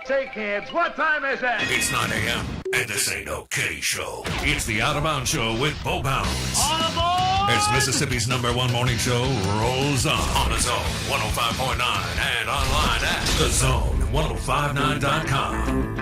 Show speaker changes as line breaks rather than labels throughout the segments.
Say, kids, what time is it?
It's 9 a.m., and this ain't no K show. It's the Out of Bounds Show with Bo Bounds.
All aboard!
As Mississippi's #1 morning show rolls on the Zone 105.9 and online at thezone1059.com.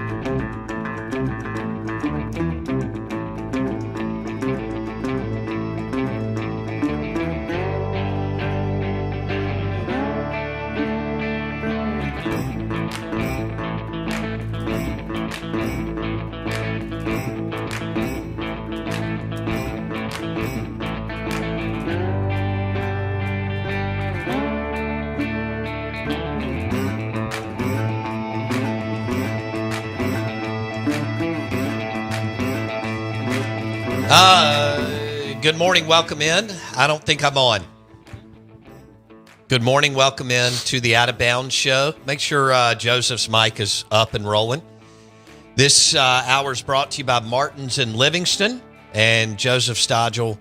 Good morning, welcome in. I don't think I'm on. Good morning, welcome in to the Out of Bounds Show. Make sure Joseph's mic is up and rolling. This hour is brought to you by Martin's in Livingston, and Joseph Stodghill,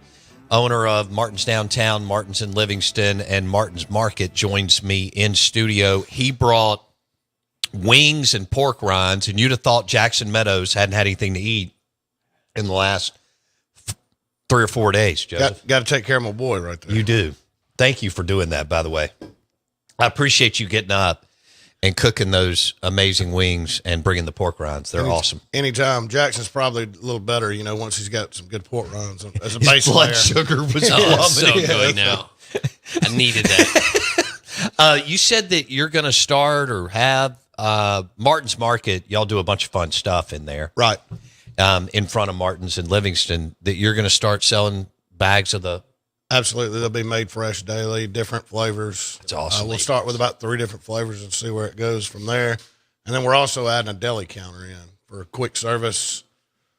owner of Martin's Downtown, Martin's in Livingston, and Martin's Market, joins me in studio. He brought wings and pork rinds, and you'd have thought Jackson Meadows hadn't had anything to eat in the last 3 or 4 days, Joseph.
Got to take care of my boy right there.
You do. Thank you for doing that, by the way. I appreciate you getting up and cooking those amazing wings and bringing the pork rinds. They're awesome.
Anytime. Jackson's probably a little better, once he's got some good pork rinds as a
His
base
blood
layer.
sugar was
So
plummeting.
good now. I needed that.
You said that you're going to start or have Martin's Market. Y'all do a bunch of fun stuff in there.
Right.
In front of Martin's in Livingston, that you're going to start selling bags of the...
Absolutely. They'll be made fresh daily, different flavors.
That's awesome.
We'll start with about 3 different flavors and see where it goes from there. And then we're also adding a deli counter in for quick service.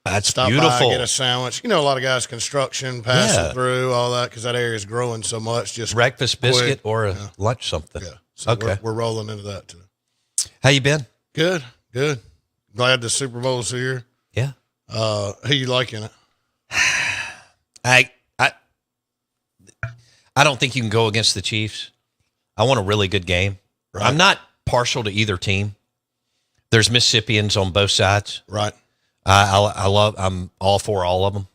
That's
Stop
beautiful.
by, get a sandwich. A lot of guys, construction, passing through, all that, because that area is growing so much. Just
breakfast biscuit
quick.
or a lunch something.
Yeah. So
Okay.
we're rolling into that, too.
How you been?
Good. Glad the Super Bowl's here.
Yeah.
Who you liking it?
I don't think you can go against the Chiefs. I want a really good game.
Right.
I'm not partial to either team. There's Mississippians on both sides.
Right.
I'm all for all of them.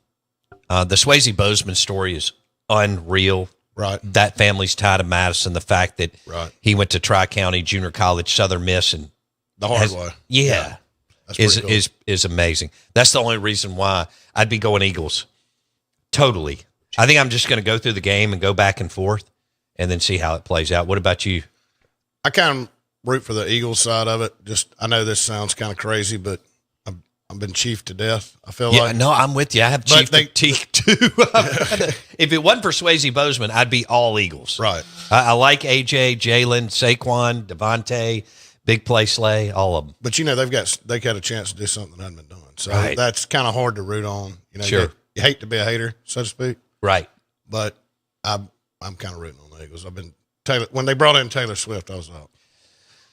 The Swayze Bozeman story is unreal.
Right.
That family's tied to Madison. The fact that he went to Tri-County Junior College, Southern Miss, and
The hard way.
Yeah.
That's pretty cool.
is amazing. That's the only reason why I'd be going Eagles. Totally. I think I'm just going to go through the game and go back and forth and then see how it plays out. What about you?
I kind of root for the Eagles side of it. I know this sounds kind of crazy, but I've been Chief to death. I feel like.
No, I'm with you. I have Chief fatigue too. If it wasn't for Swayze Bozeman, I'd be all Eagles.
Right.
I like AJ, Jalen, Saquon, Devontae, Big Play Slay, all of them.
But they got a chance to do something that hadn't been done. So that's kind of hard to root on.
Sure.
You hate to be a hater, so to speak.
Right.
But I'm kind of rooting on the Eagles. When they brought in Taylor Swift, I was out.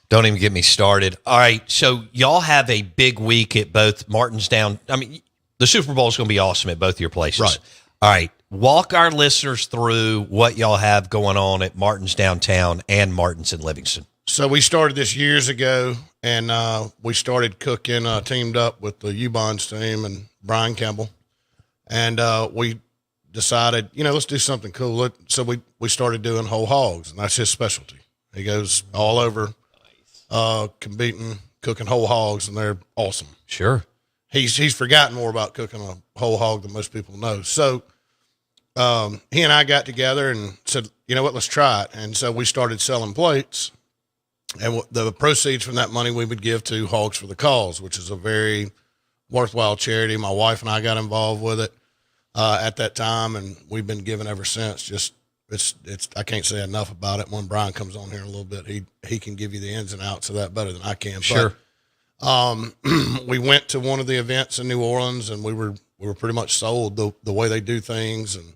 Don't even get me started. All right, so y'all have a big week at both Martin's Down. I mean, the Super Bowl is going to be awesome at both of your places.
Right.
All right, walk our listeners through what y'all have going on at Martin's Downtown and Martin's in Livingston.
So we started this years ago, and we started cooking, teamed up with the U-Bonds team and Brian Campbell. And we decided, let's do something cool. So we started doing whole hogs, and that's his specialty. He goes all over competing, cooking whole hogs, and they're awesome.
Sure.
He's forgotten more about cooking a whole hog than most people know. So he and I got together and said, you know what, let's try it. And so we started selling plates. And the proceeds from that money we would give to Hogs for the Cause, which is a very worthwhile charity. My wife and I got involved with it at that time, and we've been giving ever since. Just it's I can't say enough about it. When Brian comes on here in a little bit, he can give you the ins and outs of that better than I can.
Sure.
But, we went to one of the events in New Orleans, and we were pretty much sold the way they do things, and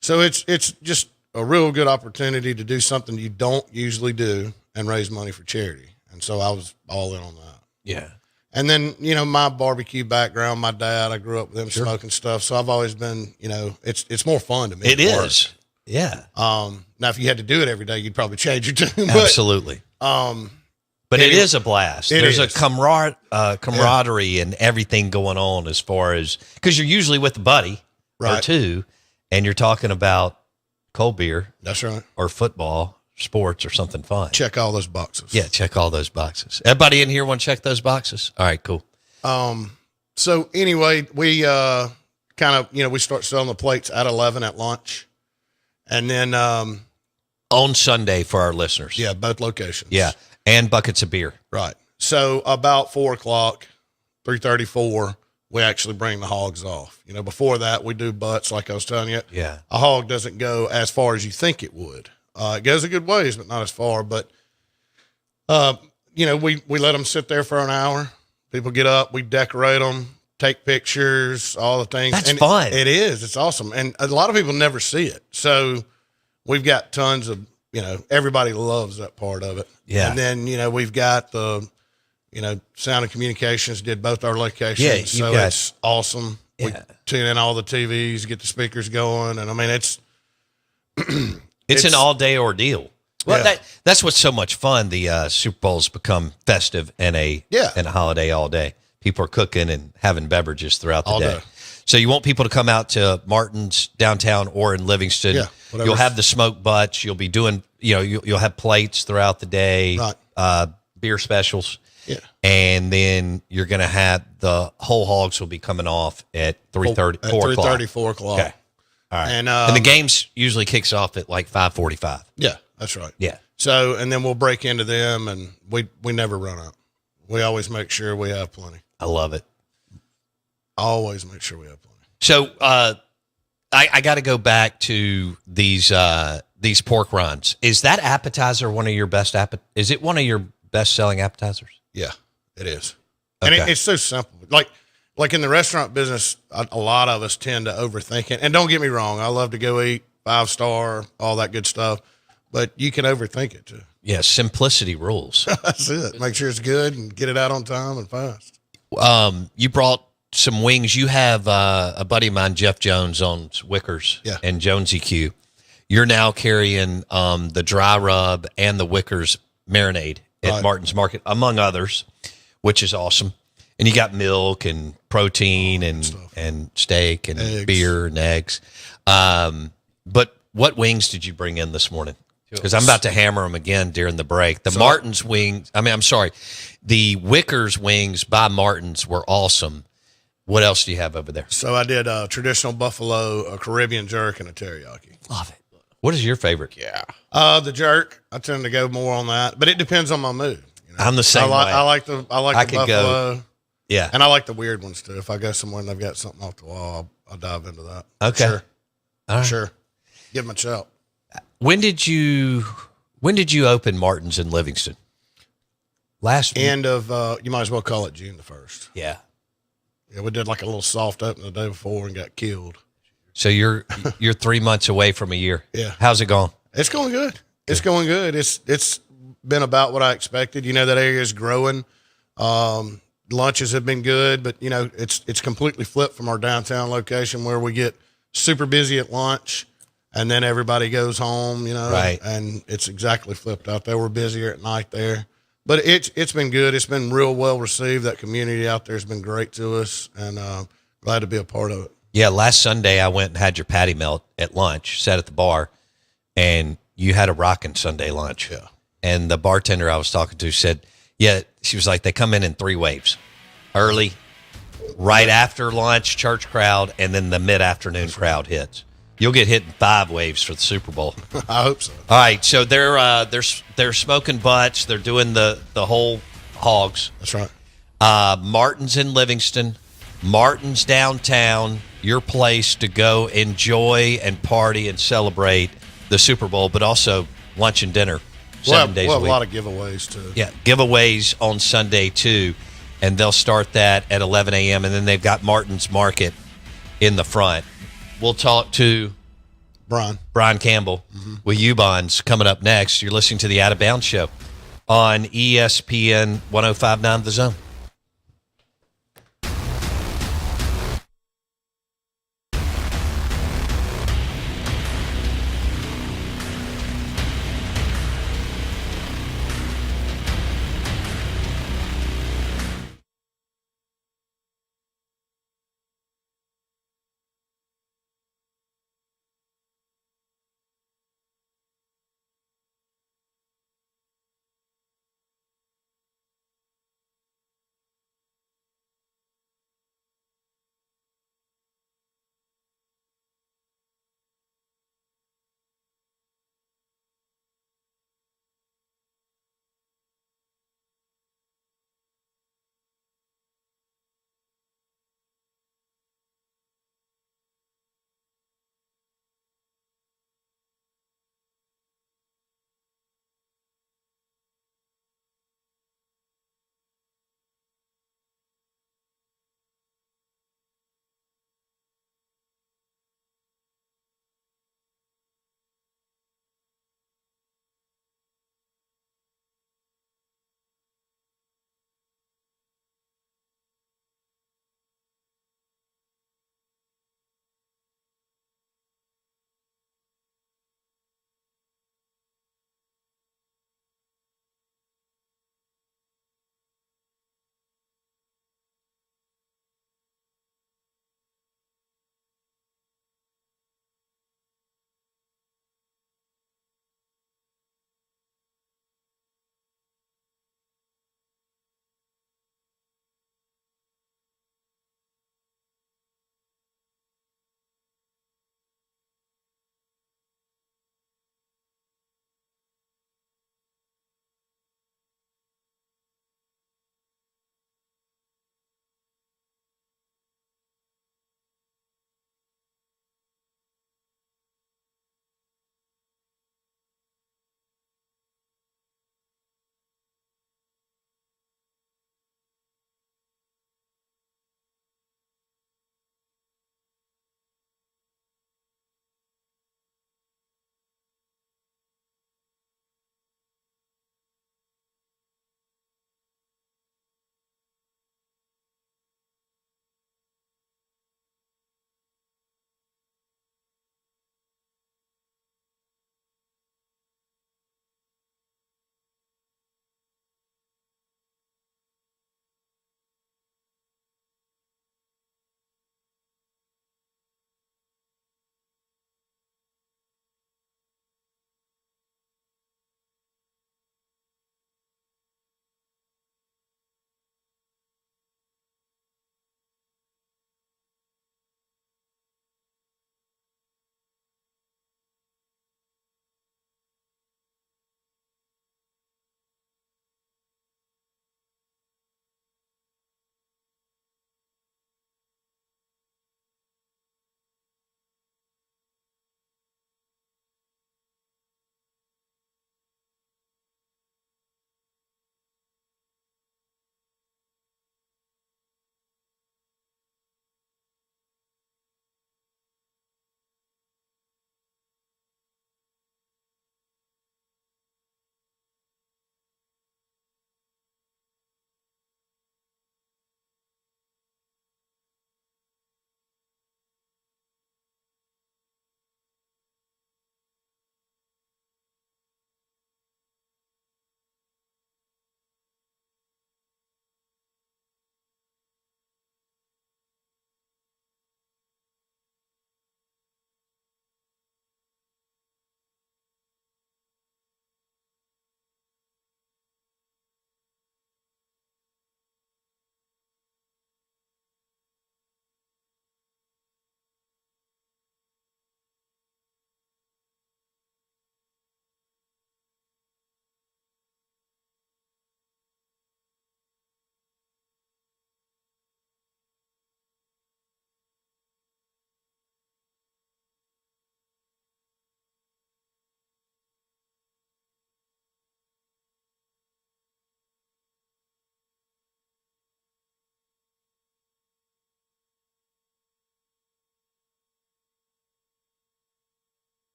so it's just a real good opportunity to do something you don't usually do and raise money for charity. And so I was all in on that.
Yeah.
And then, my barbecue background, my dad, I grew up with him smoking stuff. So I've always been, it's more fun to me.
It is. Yeah.
Now, if you had to do it every day, you'd probably change your tune.
Absolutely.
But
But it is a blast. There's
is.
a camaraderie and everything going on as far as, because you're usually with a buddy or
Right.
two, and you're talking about cold beer
That's right.
or football, sports, or something fun.
Check all those boxes.
Yeah, check all those boxes. Everybody in here want to check those boxes? All right, cool.
So anyway, we kind of, we start selling the plates at 11 at lunch. And then,
On Sunday for our listeners.
yeah, both locations.
Yeah, and buckets of beer.
Right. So about 4:00, 3:34, we actually bring the hogs off. Before that, we do butts, like I was telling you.
Yeah.
A hog doesn't go as far as you think it would. It goes a good ways, but not as far. But, we let them sit there for an hour. People get up, we decorate them, take pictures, all the things.
That's
and
fun.
It is. It's awesome. And a lot of people never see it. So we've got tons of, everybody loves that part of it.
Yeah.
And then, we've got the, Sound and Communications did both our locations.
Yeah, you've
so
got-
it's awesome. We
Yeah.
tune in all the TVs, get the speakers going. And I mean, it's
It's an all-day ordeal. Well,
Yeah.
that's what's so much fun. The Super Bowl's become festive and a holiday all day. People are cooking and having beverages throughout the
All
day.
day.
So you want people to come out to Martin's downtown or in Livingston.
Yeah, whatever.
You'll have the smoked butts. You'll be doing, you'll have plates throughout the day,
Right.
beer specials.
Yeah.
And then you're going to have the whole hogs will be coming off at 3:30,
At
4 o'clock.
3:30, 4 o'clock.
Okay. All right.
And,
And the games usually kicks off at like 5:45.
Yeah, that's right.
Yeah.
So, and then we'll break into them, and we never run out. We always make sure we have plenty.
I love it.
Always make sure we have plenty.
So I got to go back to these pork rinds. Is that appetizer one of your best Is it one of your best selling appetizers?
Yeah, it is. And
Okay.
it's so simple. Like in the restaurant business, a lot of us tend to overthink it. And don't get me wrong, I love to go eat 5-star, all that good stuff, but you can overthink it too.
Yeah, simplicity rules.
That's it. Make sure it's good and get it out on time and fast.
You brought some wings. You have a buddy of mine, Jeff Jones, owns Wickers
Yeah.
and Jonesy Q. You're now carrying the dry rub and the Wickers marinade at
Right.
Martin's Market, among others, which is awesome. And you got milk and protein and steak and
Eggs.
beer and eggs. But what wings did you bring in this morning? Because I'm about to hammer them again during the break. The Martin's wings, the Wickers wings by Martin's were awesome. What else do you have over there?
So I did a traditional buffalo, a Caribbean jerk, and a teriyaki.
Love it. What is your favorite?
Yeah. The jerk, I tend to go more on that, but it depends on my mood.
I'm the same way.
I like the
I could go-
buffalo.
Yeah.
And I like the weird ones too. If I go somewhere and they've got something off the wall, I'll dive into that.
Okay.
Sure.
All right.
Sure. Give them a shout.
When did you open Martin's in Livingston? Last
End of, you might as well call it June the 1st.
Yeah.
Yeah, we did like a little soft open the day before and got killed.
So you're 3 months away from a year.
Yeah.
How's it going?
It's going good. It's going good. It's been about what I expected. That area is growing. Lunches have been good, but it's completely flipped from our downtown location where we get super busy at lunch and then everybody goes home,
Right.
And it's exactly flipped out there. We're busier at night there, but it's been good. It's been real well received. That community out there has been great to us, and glad to be a part of it.
Yeah, last Sunday I went and had your patty melt at lunch, sat at the bar, and you had a rockin' Sunday lunch.
Yeah.
And the bartender I was talking to said, yeah, she was like, they come in 3 waves. Early, right after lunch, church crowd, and then the mid-afternoon crowd hits. You'll get hit in 5 waves for the Super Bowl.
I hope so.
All right, so they're smoking butts. They're doing the whole hogs.
That's right.
Martin's in Livingston, Martin's downtown, your place to go enjoy and party and celebrate the Super Bowl, but also lunch and dinner 7 days
we'll
a
have
week.
a lot of giveaways too.
Yeah, giveaways on Sunday too, and they'll start that at 11 a.m. and then they've got Martin's Market in the front. We'll talk to Brian Campbell with U-Bonds coming up next. You're listening to the Out of Bounds Show on ESPN 105.9 The Zone.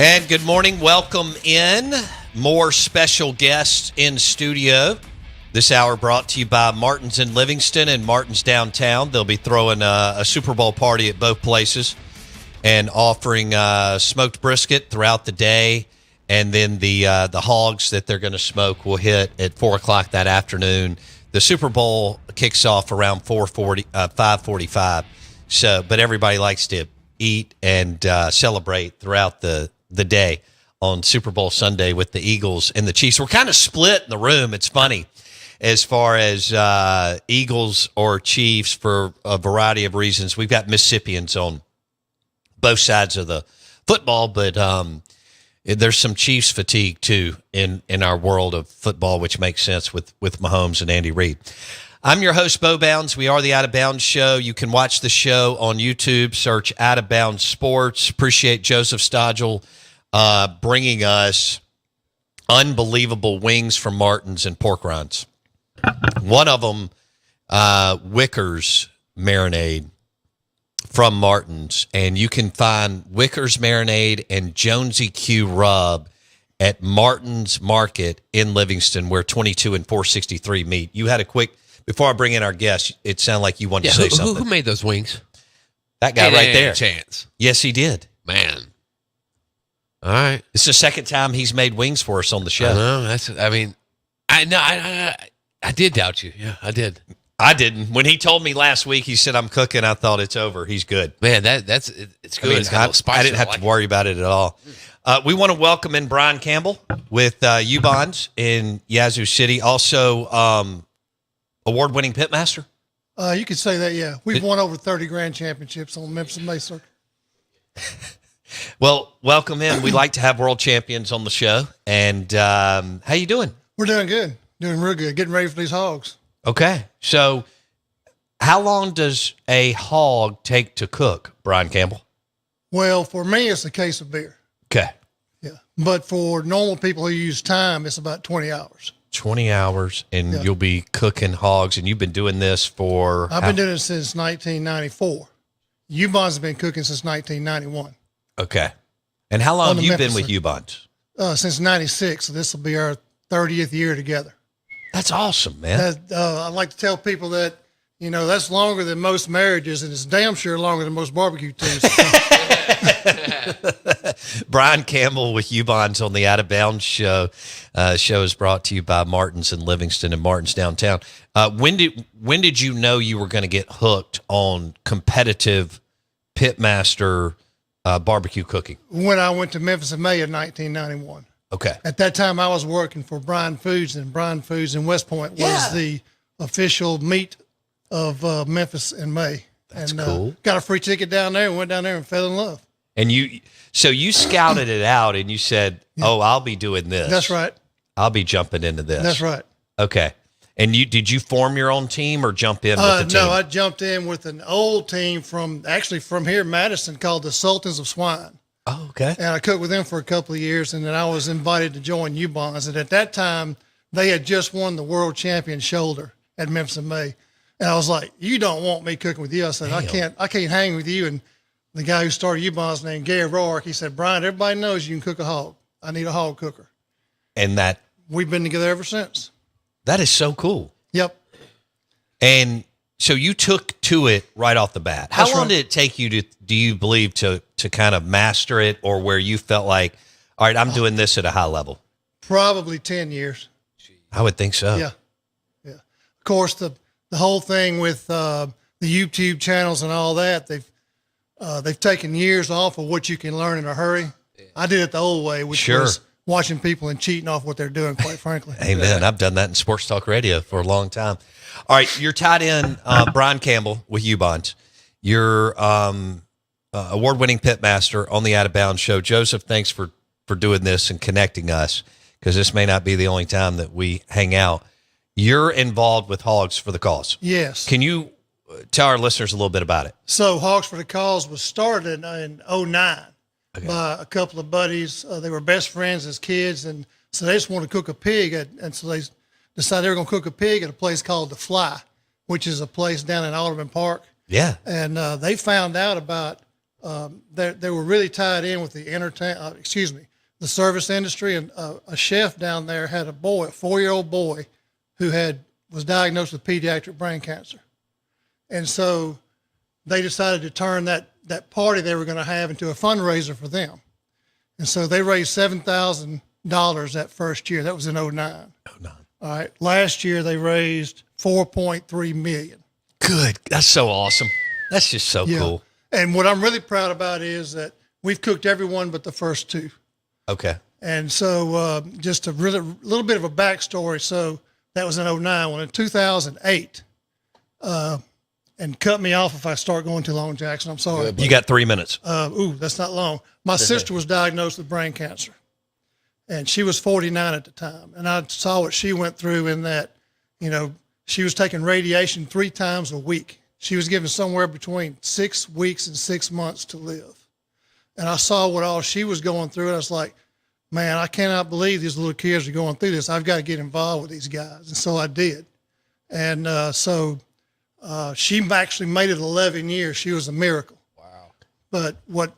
And good morning. Welcome in. More special guests in studio. This hour brought to you by Martin's in Livingston and Martin's downtown. They'll be throwing a Super Bowl party at both places and offering smoked brisket throughout the day. And then the hogs that they're going to smoke will hit at 4 o'clock that afternoon. The Super Bowl kicks off around 5:45. So, but everybody likes to eat and celebrate throughout the day on Super Bowl Sunday with the Eagles and the Chiefs. We're kind of split in the room. It's funny as far as Eagles or Chiefs for a variety of reasons. We've got Mississippians on both sides of the football, but there's some Chiefs fatigue too in our world of football, which makes sense with Mahomes and Andy Reid. I'm your host, Bo Bounds. We are the Out of Bounds Show. You can watch the show on YouTube. Search Out of Bounds Sports. Appreciate Joseph Stodghill bringing us unbelievable wings from Martin's and pork rinds. One of them, Wicker's marinade from Martin's, and you can find Wicker's marinade and Jonesy Q rub at Martin's Market in Livingston, where 22 and 463 meet. You had a quick, before I bring in our guest, it sounded like you wanted to say something.
Who made those wings?
That guy right there.
Chance.
Yes, he did.
Man. All right.
It's the second time he's made wings for us on the show.
I did doubt you. Yeah, I did.
I didn't. When he told me last week, he said, I'm cooking, I thought it's over. He's good.
Man, it's good.
I mean,
It's got a little spice.
I didn't have to worry about it at all. We want to welcome in Brian Campbell with U-Bonds in Yazoo City. Also, award-winning pitmaster.
You could say that, yeah. We've won over 30 grand championships on Memphis and May circuit.
Well, welcome in. We like to have world champions on the show. And how you doing?
We're doing good. Doing real good. Getting ready for these hogs.
Okay. So how long does a hog take to cook, Brian Campbell?
Well, for me, it's a case of beer.
Okay.
Yeah. But for normal people who use time, it's about 20 hours.
20 hours, and you'll be cooking hogs, and you've been doing this for...
I've been doing it since 1994. U-Bonds have been cooking since 1991.
Okay. And how long have you been with U-Bonds?
Since 96, so this will be our 30th year together.
That's awesome, man.
I like to tell people that, that's longer than most marriages, and it's damn sure longer than most barbecue teams.
Brian Campbell with U-Bonds on the Out of Bounds Show. Show is brought to you by Martin's in Livingston and Martin's downtown. When did you know you were going to get hooked on competitive pitmaster barbecue cooking?
When I went to Memphis in May of 1991.
Okay.
At that time, I was working for Brian Foods, and Brian Foods in West Point was the official meat of Memphis in May.
That's cool.
Got a free ticket down there and went down there and fell in love.
And you scouted it out and you said, "Oh, I'll be doing this."
That's right.
I'll be jumping into this.
That's right.
Okay. And did you form your own team or jump in with the team?
No, I jumped in with an old team from here in Madison called the Sultans of Swine.
Oh, okay.
And I cooked with them for a couple of years, and then I was invited to join U-Bonds. And at that time, they had just won the world champion shoulder at Memphis in May. And I was like, "You don't want me cooking with you." I said,
Damn.
I can't hang with you. And the guy who started U-Bonds named Gary Roark, he said, "Brian, everybody knows you can cook a hog. I need a hog cooker."
And
We've been together ever since.
that is so cool.
Yep.
And so you took to it right off the bat. How
That's
long
right.
did it take you do you believe, to kind of master it, or where you felt like, all right, I'm doing this at a high level?
Probably 10 years.
I would think so.
Yeah. Yeah. Of course, the whole thing with the YouTube channels and all that, they've taken years off of what you can learn in a hurry. I did it the old way, which was watching people and cheating off what they're doing, quite frankly.
Amen. I've done that in sports talk radio for a long time. All right, you're tied in, Brian Campbell with U-Bonds. You're award-winning pitmaster on the Out of Bounds Show. Joseph, thanks for doing this and connecting us, because this may not be the only time that we hang out. You're involved with Hogs for the Cause.
Yes.
Can you tell our listeners a little bit about it?
So Hogs for the Cause was started in 2009 by a couple of buddies. They were best friends as kids, and so they just wanted to cook a pig, and so they decided they were going to cook a pig at a place called The Fly, which is a place down in Alderman Park.
Yeah.
And they found out about they were really tied in with the the service industry. And a chef down there had a 4-year-old boy, who was diagnosed with pediatric brain cancer. And so they decided to turn that party they were going to have into a fundraiser for them. And so they raised $7,000 that first year. That was in 2009. All right. Last year they raised $4.3 million.
Good. That's so awesome. That's just so cool.
And what I'm really proud about is that we've cooked everyone but the first two.
Okay.
And so just a little bit of a backstory. So that was in 2009. Well, in 2008, and cut me off if I start going too long, Jackson. I'm sorry.
You got 3 minutes.
That's not long. My sister was diagnosed with brain cancer, and she was 49 at the time. And I saw what she went through in that, she was taking radiation 3 times a week. She was given somewhere between 6 weeks and 6 months to live. And I saw what all she was going through, and I was like, man, I cannot believe these little kids are going through this. I've got to get involved with these guys. And so I did. And she actually made it 11 years. She was a miracle. Wow. But what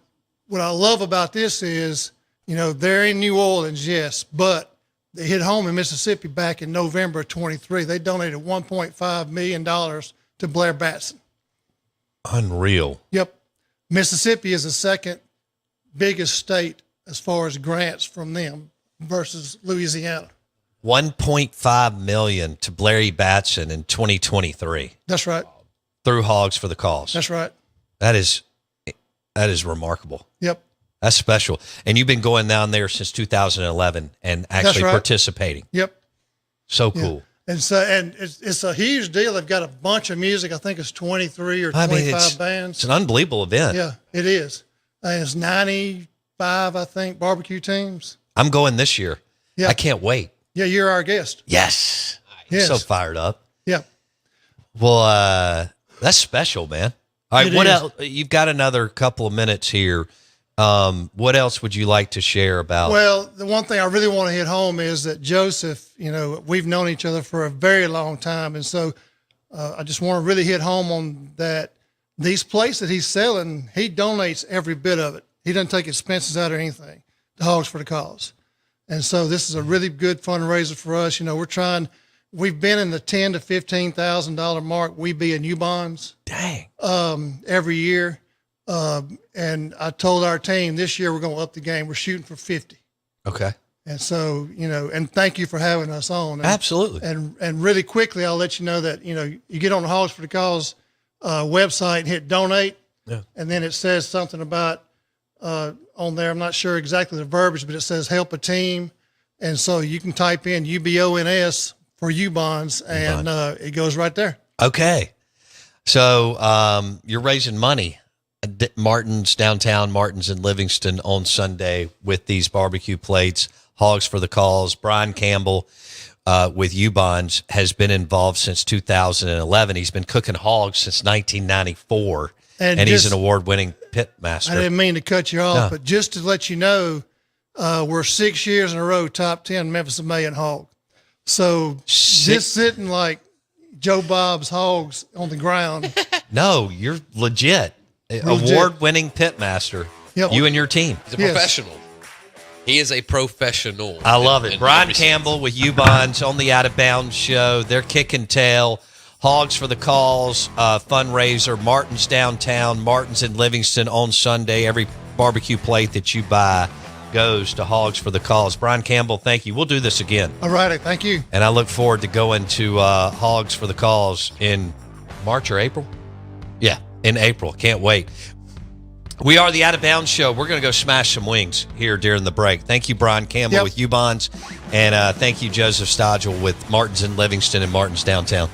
I love about this is, they're in New Orleans, yes, but they hit home in Mississippi back in November of 23. They donated $1.5 million to Blair Batson.
Unreal.
Yep. Mississippi is the second biggest state as far as grants from them versus Louisiana.
1.5 million to Blair Batson in 2023.
That's right.
Through Hogs for the Cause.
That's right.
That is remarkable.
Yep.
That's special. And you've been going down there since 2011 and actually participating.
Yep.
So cool.
Yeah. And it's a huge deal. They've got a bunch of music. I think it's 23 or 25 bands.
It's an unbelievable event.
Yeah, it is. And it's 95, I think, barbecue teams.
I'm going this year.
Yeah.
I can't wait.
Yeah, you're our guest.
Yes.
Yes.
So fired up.
Yeah.
Well, that's special, man. All right,
What
else? You've got another couple of minutes here. What else would you like to share about?
Well, the one thing I really want to hit home is that Joseph, we've known each other for a very long time. And so I just want to really hit home on that. These plates that he's selling, he donates every bit of it. He doesn't take expenses out or anything. The Hogs for the Cause. And so this is a really good fundraiser for us. We've been in the $10,000 to $15,000 mark. We be in U-bonds.
Dang.
Every year. And I told our team this year we're going to up the game. We're shooting for 50.
Okay.
And so, and thank you for having us on. And,
Absolutely.
And really quickly, I'll let you know that, you get on the Hogs for the Cause website and hit donate.
Yeah. And
then it says something about, on there, I'm not sure exactly the verbiage, but it says help a team. And so you can type in UBONS for U-bonds and it goes right there.
Okay. So you're raising money at Martin's downtown, Martin's in Livingston on Sunday with these barbecue plates, Hogs for the Cause. Brian Campbell with U-bonds has been involved since 2011. He's been cooking hogs since 1994. And he's an award-winning pit master.
I didn't mean to cut you off, but just to let you know, we're 6 years in a row top 10 Memphis and May and hog. So just sitting like Joe Bob's hogs on the ground.
No, you're legit. Award-winning pit master.
Yep.
You and your team.
He's a professional. He is a professional.
I love it. Brian Campbell with U-bonds on the Out of Bounds show. They're kicking tail. Hogs for the Cause fundraiser, Martin's downtown, Martin's in Livingston on Sunday. Every barbecue plate that you buy goes to Hogs for the Cause. Brian Campbell, thank you. We'll do this again.
All righty, thank you.
And I look forward to going to Hogs for the Cause in March or April. Yeah, in April. Can't wait. We are the Out of Bounds show. We're going to go smash some wings here during the break. Thank you, Brian Campbell with U-bonds. And thank you, Joseph Stodghill with Martin's in Livingston and Martin's downtown.